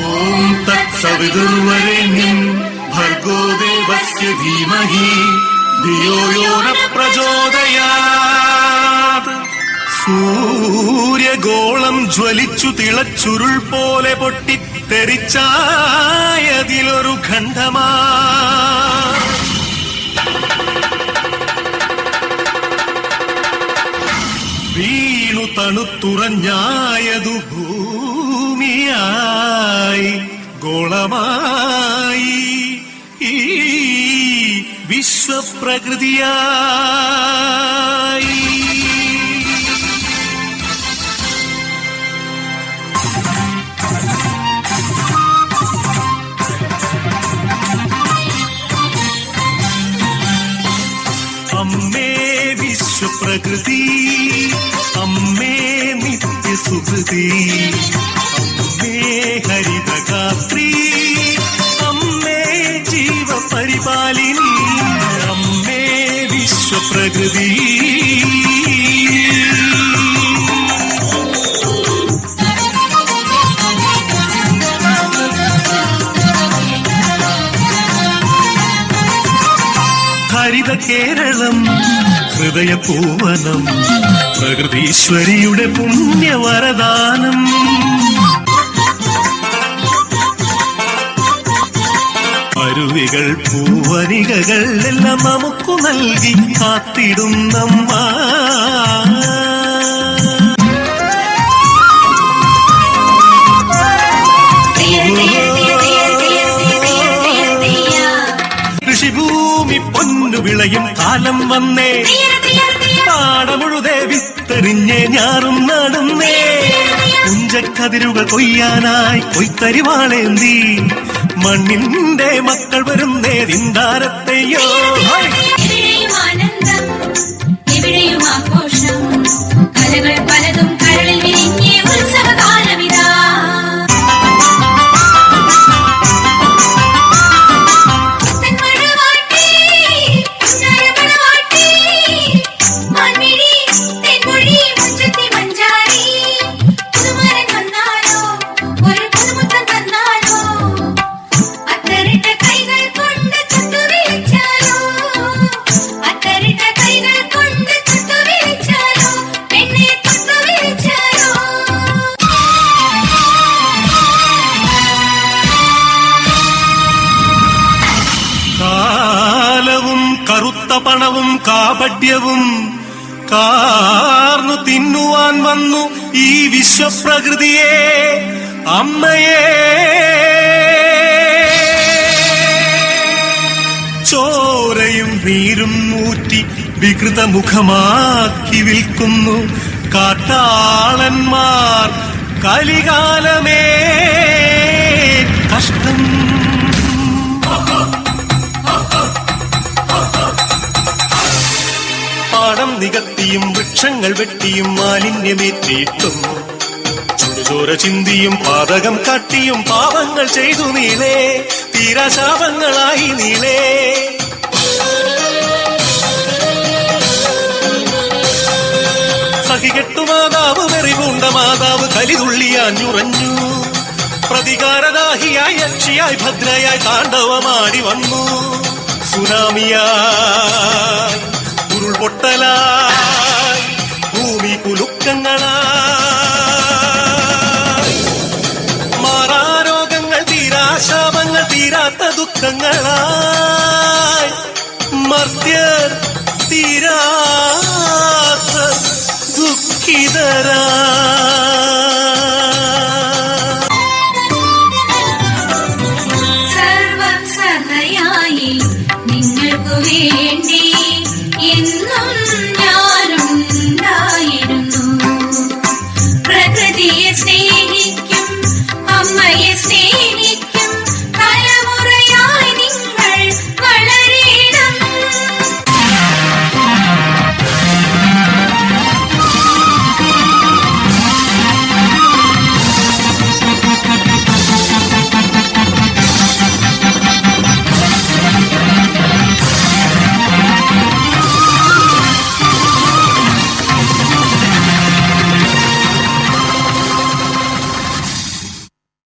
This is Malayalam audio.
ഓം തത്സവിതുർവരേണ്യം ഭർഗോ ദേവസ്യ ധീമഹി ധിയോ യോ ന പ്രചോദയാത്. സൂര്യഗോളം ജ്വലിച്ചു തിളച്ചുരുൾ പോലെ പൊട്ടിത്തെറിച്ചായതിലൊരു ഖണ്ഡമാ വീണു തണുത്തുറഞ്ഞായതു ഭൂമിയായി ഗോളമായി ഈ വിശ്വപ്രകൃതിയായി. അമ്മേ വിശ്വപ്രകൃതി, അമ്മേ നിത്യസുഹൃതി, അമ്മേ ഹരിതഗാത്രി, അമ്മേ ജീവപരിപാലിനി, അമ്മേ വിശ്വപ്രകൃതി. ഹരിത കേരളം ഹൃദയപൂവനം പ്രകൃതീശ്വരിയുടെ പുണ്യവരദാനം. അരുവികൾ പൂവനികകൾ എല്ലാം നമുക്കു നൽകി കാത്തിടുന്നമ്മ. കൃഷിഭൂമി പൊന്നു വിളയും കാലം വന്നേ, പാടമുഴുതേ വിത്തെറിഞ്ഞേ ഞാറും നടുന്നേ. പുഞ്ചക്കതിരുകൾ കൊയ്യാനായി കൊയ്ത്തരിവാളേന്തി മണ്ണിന്റെ മക്കൾ വരുന്നേ ദിന്താരത്തെയോ. എവിടെയും ആഘോഷം, കലകൾ പലതും കരളിൽ വിരിഞ്ഞേ ഉത്സവകാലമിതാ. കറുത്ത പണവും കാപട്യവും കാർന്നു തിന്നുവാൻ വന്നു ഈ വിശ്വപ്രകൃതിയെ, അമ്മയെ. ചോരയും നീരും ഊറ്റി വികൃതമുഖമാക്കി വിൽക്കുന്നു കാട്ടാളന്മാർ. കലികാലമേ കഷ്ടം. പാടം നികത്തിയും വൃക്ഷങ്ങൾ വെട്ടിയും മാലിന്യമേറ്റിയിട്ടും ചുടുചോര ചിന്തിയും പാതകം കാട്ടിയും പാപങ്ങൾ ചെയ്തു നീളേ, തീരാശാപങ്ങളായി നീളേ. സഹികെട്ടു മാതാവ് വെറിപൂണ്ട മാതാവ് കലിതുള്ളിയാഞ്ഞുറഞ്ഞു. പ്രതികാരദാഹിയായി യക്ഷിയായി ഭദ്രയായി താണ്ഡവമാടി വന്നു. സുനാമിയായി ഉരുൾപൊട്ടലായി ഭൂമി കുലുക്കങ്ങളായി മാറാരോഗങ്ങൾ തീരാശാപങ്ങൾ തീരാത്ത ദുഃഖങ്ങളായി മർത്യർ തീരാത്ത ദുഃഖിതരാ.